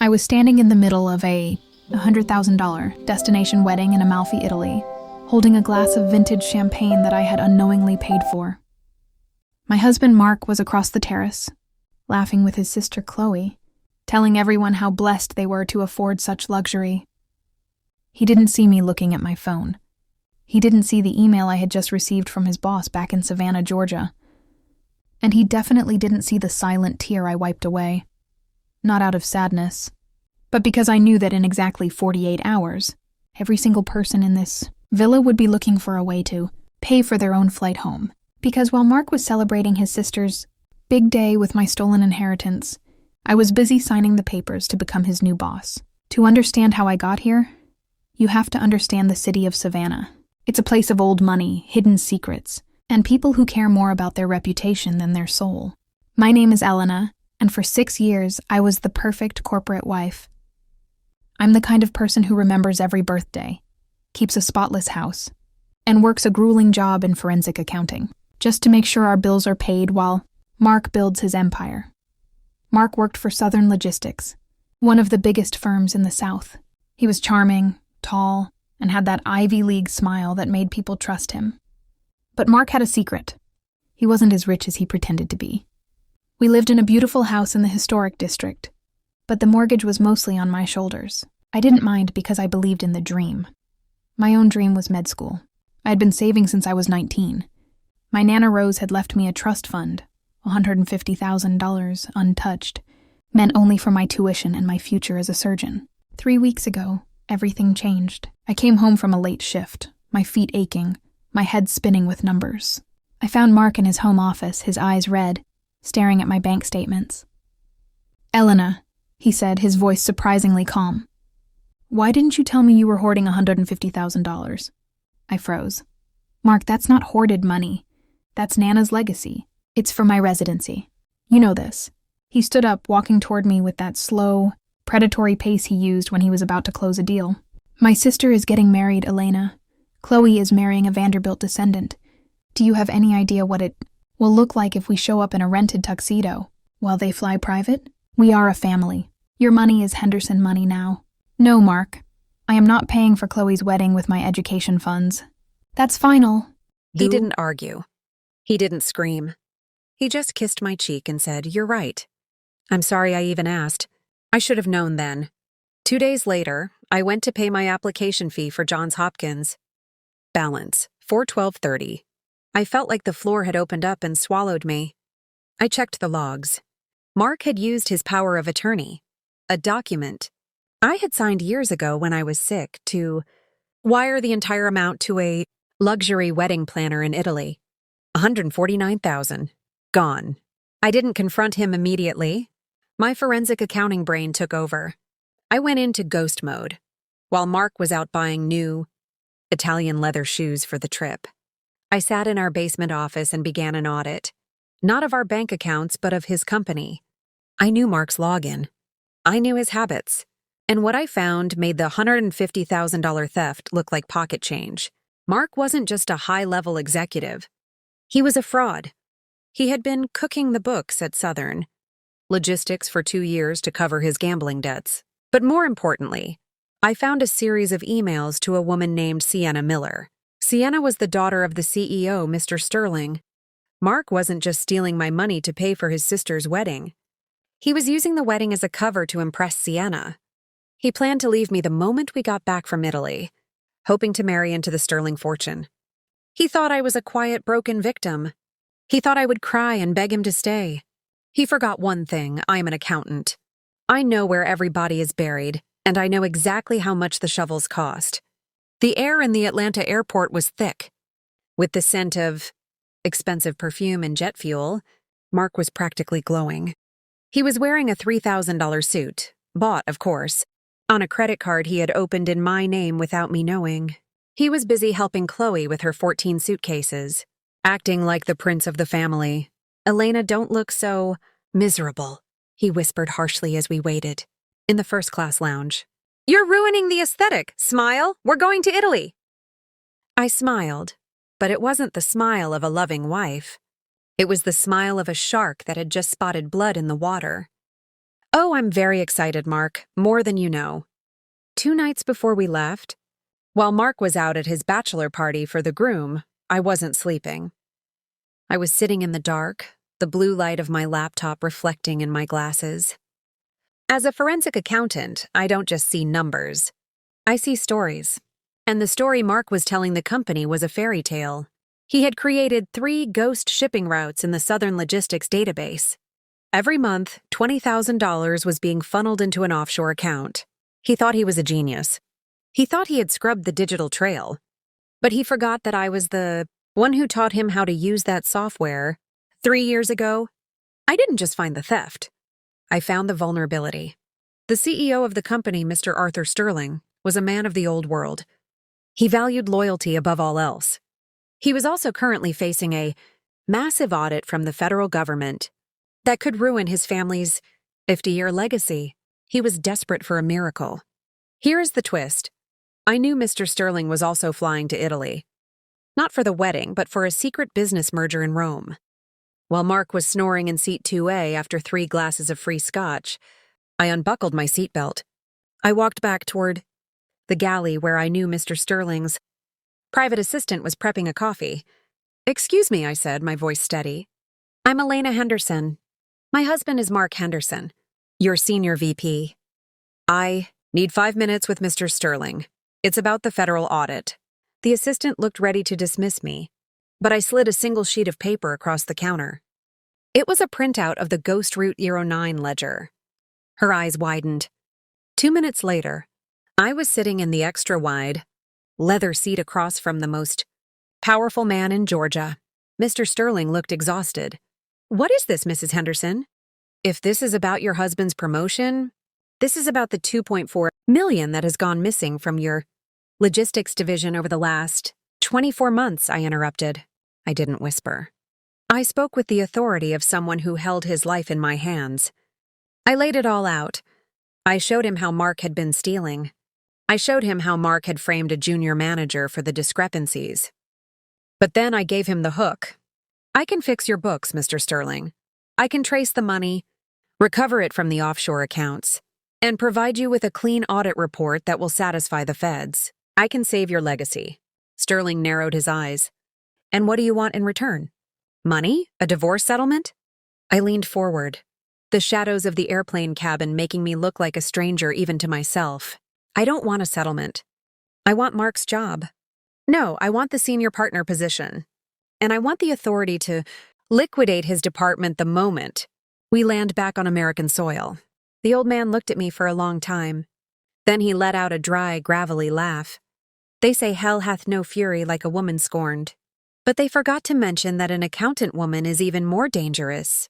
I was standing in the middle of a $100,000 destination wedding in Amalfi, Italy, holding a glass of vintage champagne that I had unknowingly paid for. My husband Mark was across the terrace, laughing with his sister Chloe, telling everyone how blessed they were to afford such luxury. He didn't see me looking at my phone. He didn't see the email I had just received from his boss back in Savannah, Georgia. And he definitely didn't see the silent tear I wiped away. Not out of sadness, but because I knew that in exactly 48 hours, every single person in this villa would be looking for a way to pay for their own flight home. Because while Mark was celebrating his sister's big day with my stolen inheritance, I was busy signing the papers to become his new boss. To understand how I got here, you have to understand the city of Savannah. It's a place of old money, hidden secrets, and people who care more about their reputation than their soul. My name is Elena, and for 6 years, I was the perfect corporate wife. I'm the kind of person who remembers every birthday, keeps a spotless house, and works a grueling job in forensic accounting, just to make sure our bills are paid while Mark builds his empire. Mark worked for Southern Logistics, one of the biggest firms in the South. He was charming, tall, and had that Ivy League smile that made people trust him. But Mark had a secret. He wasn't as rich as he pretended to be. We lived in a beautiful house in the historic district, but the mortgage was mostly on my shoulders. I didn't mind because I believed in the dream. My own dream was med school. I had been saving since I was 19. My Nana Rose had left me a trust fund, $150,000 untouched, meant only for my tuition and my future as a surgeon. 3 weeks ago, everything changed. I came home from a late shift, my feet aching, my head spinning with numbers. I found Mark in his home office, his eyes red, staring at my bank statements. "Elena," he said, his voice surprisingly calm. "Why didn't you tell me you were hoarding $150,000? I froze. "Mark, that's not hoarded money. That's Nana's legacy. It's for my residency. You know this." He stood up, walking toward me with that slow, predatory pace he used when he was about to close a deal. "My sister is getting married, Elena. Chloe is marrying a Vanderbilt descendant. Do you have any idea what it will look like if we show up in a rented tuxedo while they fly private? We are a family. Your money is Henderson money now." "No, Mark. I am not paying for Chloe's wedding with my education funds." "That's final." He didn't argue. He didn't scream. He just kissed my cheek and said, "You're right. I'm sorry I even asked. I should have known then." 2 days later, I went to pay my application fee for Johns Hopkins. Balance, $412.30. I felt like the floor had opened up and swallowed me. I checked the logs. Mark had used his power of attorney, a document I had signed years ago when I was sick, to wire the entire amount to a luxury wedding planner in Italy. $149,000. Gone. I didn't confront him immediately. My forensic accounting brain took over. I went into ghost mode, while Mark was out buying new Italian leather shoes for the trip. I sat in our basement office and began an audit, not of our bank accounts, but of his company. I knew Mark's login. I knew his habits. And what I found made the $150,000 theft look like pocket change. Mark wasn't just a high-level executive. He was a fraud. He had been cooking the books at Southern Logistics for 2 years to cover his gambling debts. But more importantly, I found a series of emails to a woman named Sienna Miller. Sienna was the daughter of the CEO, Mr. Sterling. Mark wasn't just stealing my money to pay for his sister's wedding. He was using the wedding as a cover to impress Sienna. He planned to leave me the moment we got back from Italy, hoping to marry into the Sterling fortune. He thought I was a quiet, broken victim. He thought I would cry and beg him to stay. He forgot one thing: I'm an accountant. I know where every body is buried, and I know exactly how much the shovels cost. The air in the Atlanta airport was thick. With the scent of expensive perfume and jet fuel, Mark was practically glowing. He was wearing a $3,000 suit, bought, of course, on a credit card he had opened in my name without me knowing. He was busy helping Chloe with her 14 suitcases, acting like the prince of the family. "Elena, don't look so miserable," he whispered harshly as we waited, in the first-class lounge. "You're ruining the aesthetic. Smile. We're going to Italy." I smiled, but it wasn't the smile of a loving wife. It was the smile of a shark that had just spotted blood in the water. Oh, I'm very excited, Mark, more than you know. 2 nights before we left, while Mark was out at his bachelor party for the groom, I wasn't sleeping. I was sitting in the dark, the blue light of my laptop reflecting in my glasses. As a forensic accountant, I don't just see numbers. I see stories. And the story Mark was telling the company was a fairy tale. He had created 3 ghost shipping routes in the Southern Logistics database. Every month, $20,000 was being funneled into an offshore account. He thought he was a genius. He thought he had scrubbed the digital trail. But he forgot that I was the one who taught him how to use that software 3 years ago. I didn't just find the theft. I found the vulnerability. The CEO of the company, Mr. Arthur Sterling, was a man of the old world. He valued loyalty above all else. He was also currently facing a massive audit from the federal government that could ruin his family's 50-year legacy. He was desperate for a miracle. Here is the twist. I knew Mr. Sterling was also flying to Italy. Not for the wedding, but for a secret business merger in Rome. While Mark was snoring in seat 2A after 3 glasses of free scotch, I unbuckled my seatbelt. I walked back toward the galley where I knew Mr. Sterling's private assistant was prepping a coffee. "Excuse me," I said, my voice steady. "I'm Elena Henderson. My husband is Mark Henderson, your senior VP. I need 5 minutes with Mr. Sterling. It's about the federal audit." The assistant looked ready to dismiss me, but I slid a single sheet of paper across the counter. It was a printout of the Ghost Route 09 ledger. Her eyes widened. 2 minutes later, I was sitting in the extra-wide, leather seat across from the most powerful man in Georgia. Mr. Sterling looked exhausted. "What is this, Mrs. Henderson? If this is about your husband's promotion, this is about the $2.4 million that has gone missing from your logistics division over the last 24 months, I interrupted. I didn't whisper. I spoke with the authority of someone who held his life in my hands. I laid it all out. I showed him how Mark had been stealing. I showed him how Mark had framed a junior manager for the discrepancies. But then I gave him the hook. "I can fix your books, Mr. Sterling. I can trace the money, recover it from the offshore accounts, and provide you with a clean audit report that will satisfy the feds. I can save your legacy." Sterling narrowed his eyes. "And what do you want in return? Money? A divorce settlement?" I leaned forward, the shadows of the airplane cabin making me look like a stranger even to myself. "I don't want a settlement. I want Mark's job. No, I want the senior partner position. And I want the authority to liquidate his department the moment we land back on American soil." The old man looked at me for a long time. Then he let out a dry, gravelly laugh. "They say hell hath no fury like a woman scorned. But they forgot to mention that an accountant woman is even more dangerous.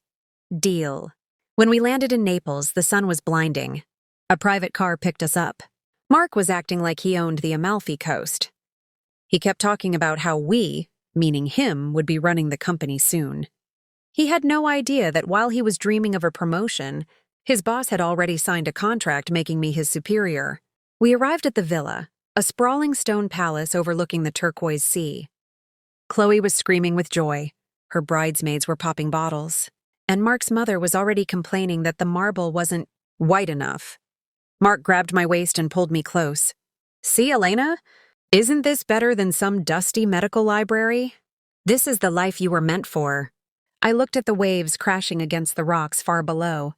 Deal." When we landed in Naples, the sun was blinding. A private car picked us up. Mark was acting like he owned the Amalfi Coast. He kept talking about how we, meaning him, would be running the company soon. He had no idea that while he was dreaming of a promotion, his boss had already signed a contract making me his superior. We arrived at the villa, a sprawling stone palace overlooking the turquoise sea. Chloe was screaming with joy. Her bridesmaids were popping bottles. And Mark's mother was already complaining that the marble wasn't white enough. Mark grabbed my waist and pulled me close. "See, Elena? Isn't this better than some dusty medical library? This is the life you were meant for." I looked at the waves crashing against the rocks far below.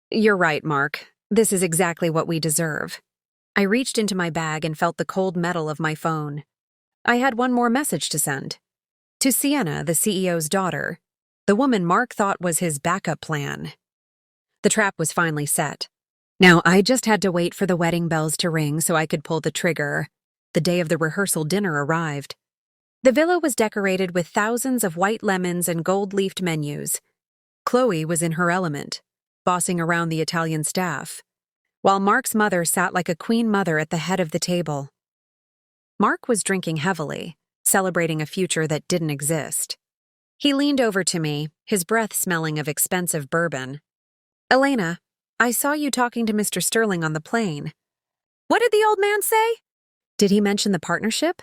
"You're right, Mark. This is exactly what we deserve." I reached into my bag and felt the cold metal of my phone. I had one more message to send. To Sienna, the CEO's daughter, the woman Mark thought was his backup plan. The trap was finally set. Now I just had to wait for the wedding bells to ring so I could pull the trigger. The day of the rehearsal dinner arrived. The villa was decorated with thousands of white lemons and gold-leafed menus. Chloe was in her element, bossing around the Italian staff, while Mark's mother sat like a queen mother at the head of the table. Mark was drinking heavily, celebrating a future that didn't exist. He leaned over to me, his breath smelling of expensive bourbon. "Elena, I saw you talking to Mr. Sterling on the plane." "What did the old man say?" "Did he mention the partnership?"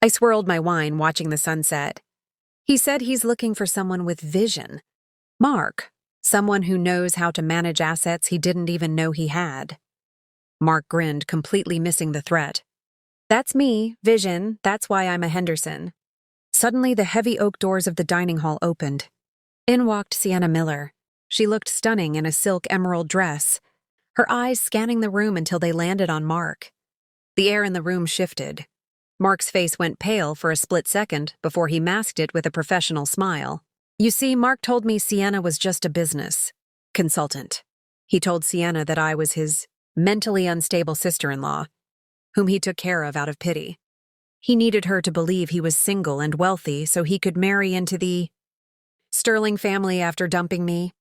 I swirled my wine, watching the sunset. "He said he's looking for someone with vision." "Mark," Someone who knows how to manage assets he didn't even know he had. Mark grinned, completely missing the threat. That's me, Vision, that's why I'm a Henderson. Suddenly, the heavy oak doors of the dining hall opened. In walked Sienna Miller. She looked stunning in a silk emerald dress, her eyes scanning the room until they landed on Mark. The air in the room shifted. Mark's face went pale for a split second before he masked it with a professional smile. You see, Mark told me Sienna was just a business consultant. He told Sienna that I was his mentally unstable sister-in-law, whom he took care of out of pity. He needed her to believe he was single and wealthy so he could marry into the Sterling family after dumping me.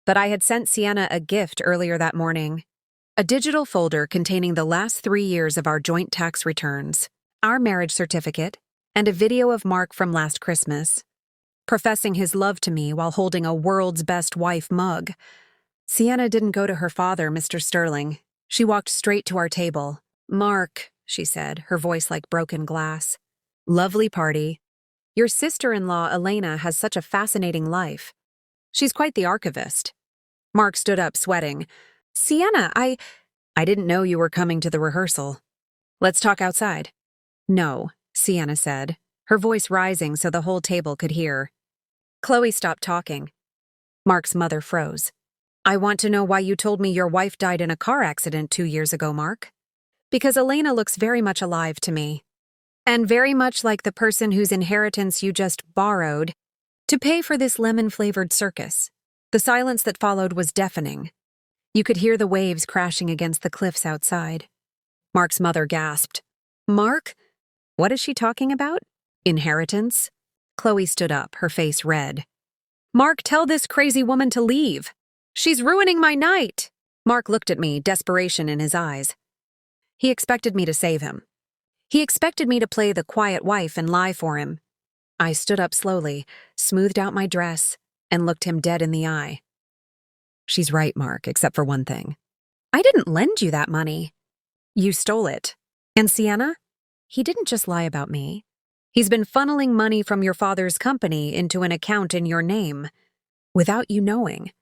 But I had sent Sienna a gift earlier that morning, a digital folder containing the last 3 years of our joint tax returns, our marriage certificate, and a video of Mark from last Christmas, professing his love to me while holding a world's best wife mug. Sienna didn't go to her father, Mr. Sterling. She walked straight to our table. Mark, she said, her voice like broken glass. Lovely party. Your sister-in-law, Elena, has such a fascinating life. She's quite the archivist. Mark stood up, sweating. Sienna, I didn't know you were coming to the rehearsal. Let's talk outside. No, Sienna said, her voice rising so the whole table could hear. Chloe stopped talking. Mark's mother froze. I want to know why you told me your wife died in a car accident 2 years ago, Mark. Because Elena looks very much alive to me. And very much like the person whose inheritance you just borrowed to pay for this lemon-flavored circus. The silence that followed was deafening. You could hear the waves crashing against the cliffs outside. Mark's mother gasped. Mark? What is she talking about? Inheritance? Chloe stood up, her face red. Mark, tell this crazy woman to leave. She's ruining my night. Mark looked at me, desperation in his eyes. He expected me to save him. He expected me to play the quiet wife and lie for him. I stood up slowly, smoothed out my dress, and looked him dead in the eye. She's right, Mark, except for one thing. I didn't lend you that money. You stole it. And Sienna? He didn't just lie about me. He's been funneling money from your father's company into an account in your name, without you knowing,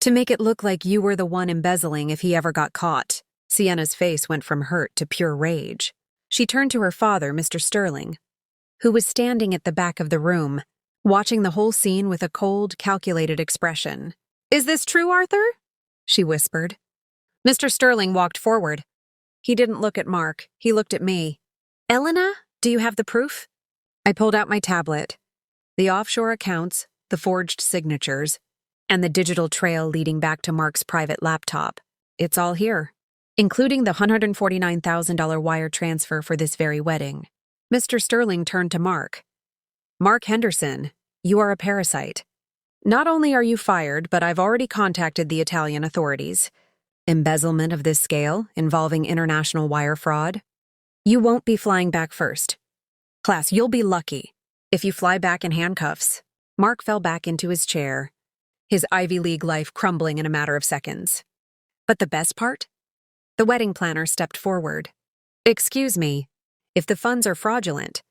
to make it look like you were the one embezzling if he ever got caught. Sienna's face went from hurt to pure rage. She turned to her father, Mr. Sterling, who was standing at the back of the room, watching the whole scene with a cold, calculated expression. Is this true, Arthur? She whispered. Mr. Sterling walked forward. He didn't look at Mark. He looked at me. Elena, do you have the proof? I pulled out my tablet. The offshore accounts, the forged signatures, and the digital trail leading back to Mark's private laptop. It's all here, including the $149,000 wire transfer for this very wedding. Mr. Sterling turned to Mark. Mark Henderson, you are a parasite. Not only are you fired, but I've already contacted the Italian authorities. Embezzlement of this scale, involving international wire fraud. You won't be flying back first. Class, you'll be lucky if you fly back in handcuffs. Mark fell back into his chair, his Ivy League life crumbling in a matter of seconds. But the best part? The wedding planner stepped forward. Excuse me, if the funds are fraudulent,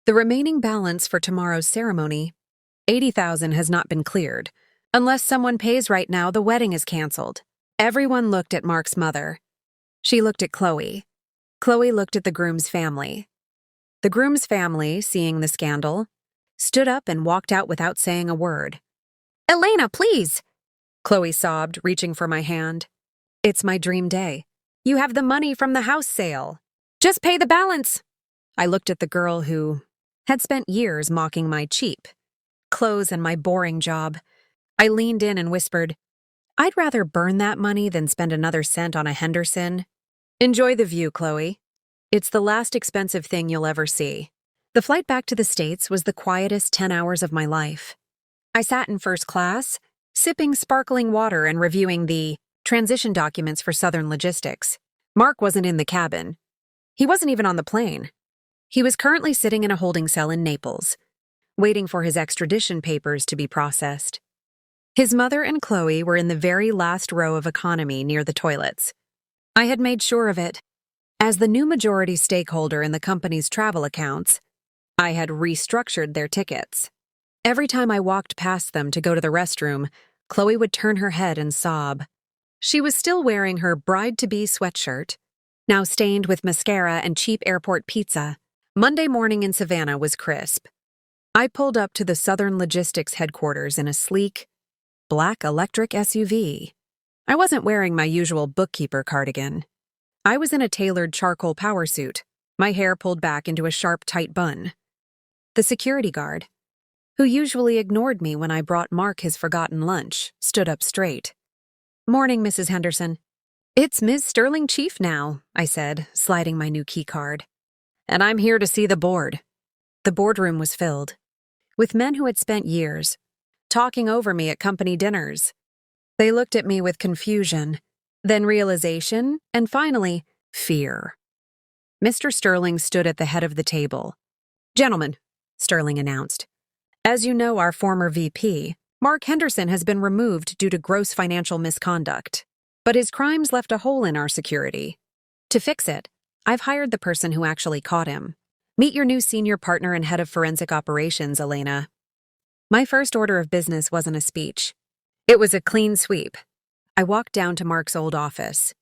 the remaining balance for tomorrow's ceremony, $80,000, has not been cleared. Unless someone pays right now, the wedding is canceled. Everyone looked at Mark's mother. She looked at Chloe. Chloe looked at the groom's family. The groom's family, seeing the scandal, stood up and walked out without saying a word. Elena, please! Chloe sobbed, reaching for my hand. It's my dream day. You have the money from the house sale. Just pay the balance. I looked at the girl who had spent years mocking my cheap clothes and my boring job. I leaned in and whispered, I'd rather burn that money than spend another cent on a Henderson. Enjoy the view, Chloe. It's the last expensive thing you'll ever see. The flight back to the States was the quietest 10 hours of my life. I sat in first class, sipping sparkling water and reviewing the transition documents for Southern Logistics. Mark wasn't in the cabin. He wasn't even on the plane. He was currently sitting in a holding cell in Naples, waiting for his extradition papers to be processed. His mother and Chloe were in the very last row of economy near the toilets. I had made sure of it. As the new majority stakeholder in the company's travel accounts, I had restructured their tickets. Every time I walked past them to go to the restroom, Chloe would turn her head and sob. She was still wearing her bride-to-be sweatshirt, now stained with mascara and cheap airport pizza. Monday morning in Savannah was crisp. I pulled up to the Southern Logistics headquarters in a sleek, black electric SUV. I wasn't wearing my usual bookkeeper cardigan. I was in a tailored charcoal power suit, my hair pulled back into a sharp, tight bun. The security guard, who usually ignored me when I brought Mark his forgotten lunch, stood up straight. "Morning, Mrs. Henderson." "It's Ms. Sterling Chief now," I said, sliding my new key card. "And I'm here to see the board." The boardroom was filled with men who had spent years talking over me at company dinners. They looked at me with confusion, then realization, and finally, fear. Mr. Sterling stood at the head of the table. "Gentlemen," Sterling announced, "as you know, our former VP, Mark Henderson, has been removed due to gross financial misconduct. But his crimes left a hole in our security. To fix it, I've hired the person who actually caught him. Meet your new senior partner and head of forensic operations, Elena." My first order of business wasn't a speech. It was a clean sweep. I walked down to Mark's old office.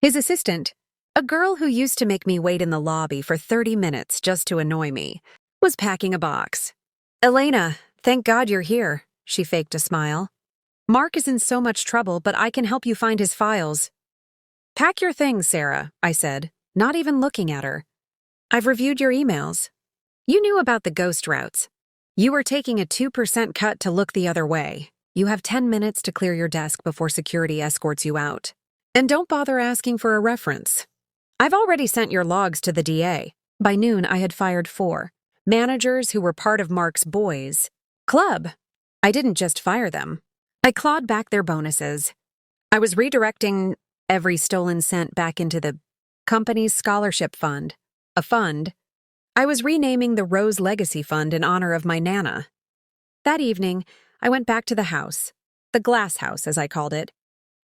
His assistant, a girl who used to make me wait in the lobby for 30 minutes just to annoy me, was packing a box. "Elena, thank God you're here," she faked a smile. "Mark is in so much trouble, but I can help you find his files." "Pack your things, Sarah," I said, not even looking at her. "I've reviewed your emails. You knew about the ghost routes. You were taking a 2% cut to look the other way. You have 10 minutes to clear your desk before security escorts you out. And don't bother asking for a reference. I've already sent your logs to the DA." By noon, I had fired 4 managers who were part of Mark's boys' club. I didn't just fire them. I clawed back their bonuses. I was redirecting every stolen cent back into the company's scholarship fund, a fund I was renaming the Rose Legacy Fund in honor of my Nana. That evening, I went back to the house, the glass house as I called it.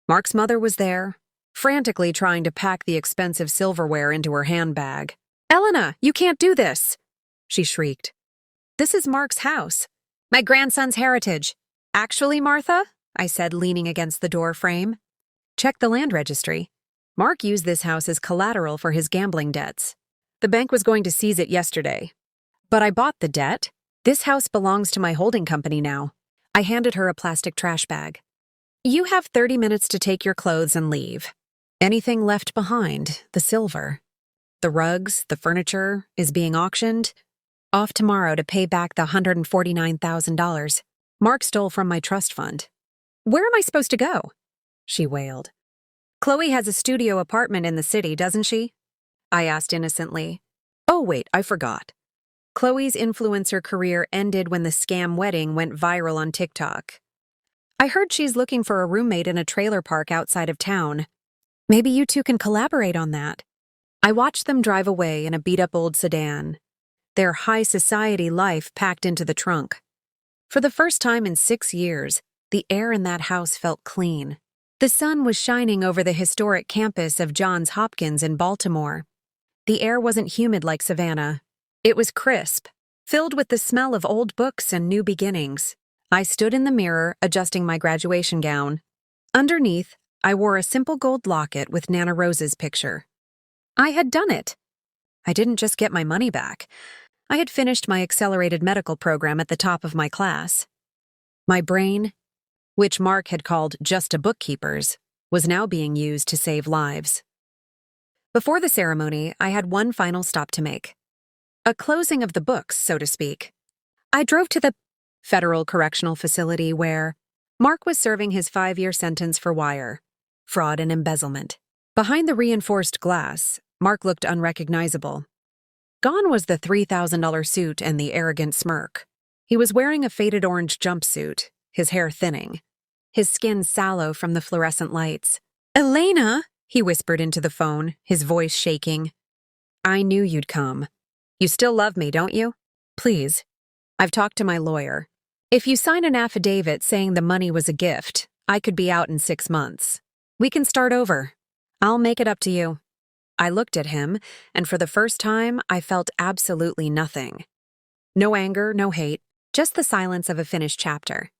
Mark's mother was there, frantically trying to pack the expensive silverware into her handbag. "Elena, you can't do this!" she shrieked. "This is Mark's house, my grandson's heritage." "Actually, Martha," I said, leaning against the door frame, "check the land registry. Mark used this house as collateral for his gambling debts. The bank was going to seize it yesterday. But I bought the debt. This house belongs to my holding company now." I handed her a plastic trash bag. "You have 30 minutes to take your clothes and leave. Anything left behind, the silver, the rugs, the furniture, is being auctioned off tomorrow to pay back the $149,000 Mark stole from my trust fund." "Where am I supposed to go?" she wailed. "Chloe has a studio apartment in the city, doesn't she?" I asked innocently. "Oh, wait, I forgot. Chloe's influencer career ended when the scam wedding went viral on TikTok. I heard she's looking for a roommate in a trailer park outside of town. Maybe you two can collaborate on that." I watched them drive away in a beat-up old sedan, their high society life packed into the trunk. For the first time in 6 years, the air in that house felt clean. The sun was shining over the historic campus of Johns Hopkins in Baltimore. The air wasn't humid like Savannah. It was crisp, filled with the smell of old books and new beginnings. I stood in the mirror, adjusting my graduation gown. Underneath, I wore a simple gold locket with Nana Rose's picture. I had done it. I didn't just get my money back. I had finished my accelerated medical program at the top of my class. My brain, which Mark had called just a bookkeeper's, was now being used to save lives. Before the ceremony, I had one final stop to make. A closing of the books, so to speak. I drove to the federal correctional facility where Mark was serving his 5-year sentence for wire, fraud, and embezzlement. Behind the reinforced glass, Mark looked unrecognizable. Gone was the $3,000 suit and the arrogant smirk. He was wearing a faded orange jumpsuit, his hair thinning, his skin sallow from the fluorescent lights. "Elena," he whispered into the phone, his voice shaking. "I knew you'd come. You still love me, don't you? Please. I've talked to my lawyer. If you sign an affidavit saying the money was a gift, I could be out in 6 months. We can start over. I'll make it up to you." I looked at him, and for the first time, I felt absolutely nothing. No anger, no hate, just the silence of a finished chapter.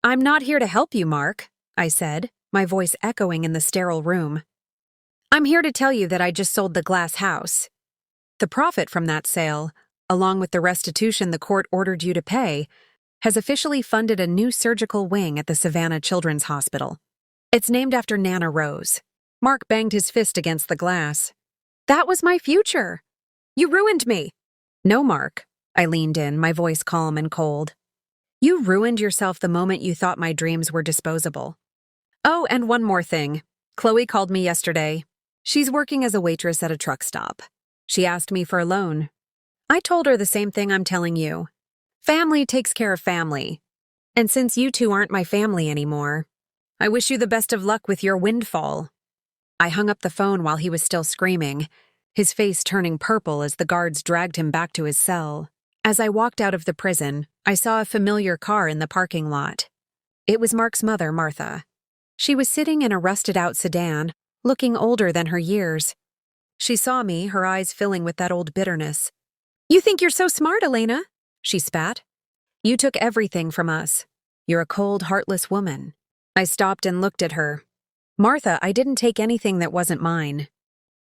I'm not here to help you, Mark, I said, my voice echoing in the sterile room. I'm here to tell you that I just sold the glass house. The profit from that sale, along with the restitution the court ordered you to pay, has officially funded a new surgical wing at the Savannah Children's Hospital. It's named after Nana Rose. Mark banged his fist against the glass. That was my future. You ruined me. No, Mark. I leaned in, my voice calm and cold. You ruined yourself the moment you thought my dreams were disposable. Oh, and one more thing. Chloe called me yesterday. She's working as a waitress at a truck stop. She asked me for a loan. I told her the same thing I'm telling you. Family takes care of family. And since you two aren't my family anymore, I wish you the best of luck with your windfall. I hung up the phone while he was still screaming, his face turning purple as the guards dragged him back to his cell. As I walked out of the prison, I saw a familiar car in the parking lot. It was Mark's mother, Martha. She was sitting in a rusted-out sedan, looking older than her years. She saw me, her eyes filling with that old bitterness. You think you're so smart, Elena? She spat. You took everything from us. You're a cold, heartless woman. I stopped and looked at her. Martha, I didn't take anything that wasn't mine.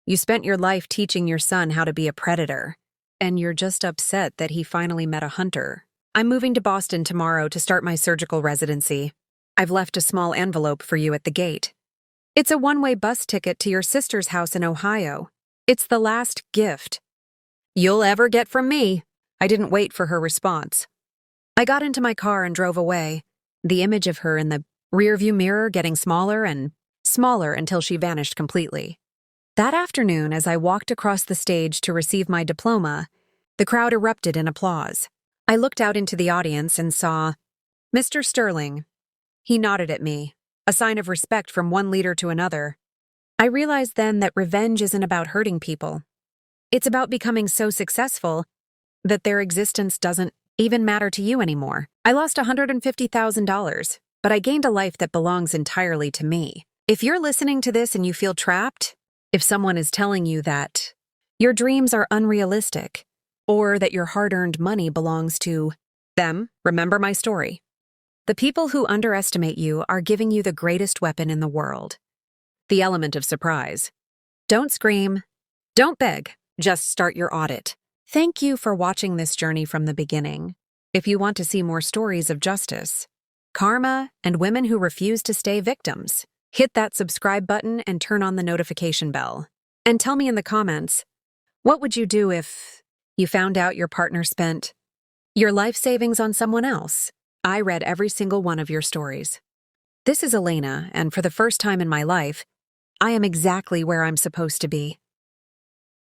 You spent your life teaching your son how to be a predator, and you're just upset that he finally met a hunter. I'm moving to Boston tomorrow to start my surgical residency. I've left a small envelope for you at the gate. It's a one-way bus ticket to your sister's house in Ohio. It's the last gift you'll ever get from me. I didn't wait for her response. I got into my car and drove away, the image of her in the rearview mirror getting smaller and smaller until she vanished completely. That afternoon, as I walked across the stage to receive my diploma, the crowd erupted in applause. I looked out into the audience and saw Mr. Sterling. He nodded at me, a sign of respect from one leader to another. I realized then that revenge isn't about hurting people. It's about becoming so successful that their existence doesn't even matter to you anymore. I lost $150,000, but I gained a life that belongs entirely to me. If you're listening to this and you feel trapped, if someone is telling you that your dreams are unrealistic, or that your hard-earned money belongs to them, remember my story. The people who underestimate you are giving you the greatest weapon in the world. The element of surprise. Don't scream. Don't beg. Just start your audit. Thank you for watching this journey from the beginning. If you want to see more stories of justice, karma, and women who refuse to stay victims, hit that subscribe button and turn on the notification bell. And tell me in the comments, what would you do if you found out your partner spent your life savings on someone else? I read every single one of your stories. This is Elena, and for the first time in my life, I am exactly where I'm supposed to be.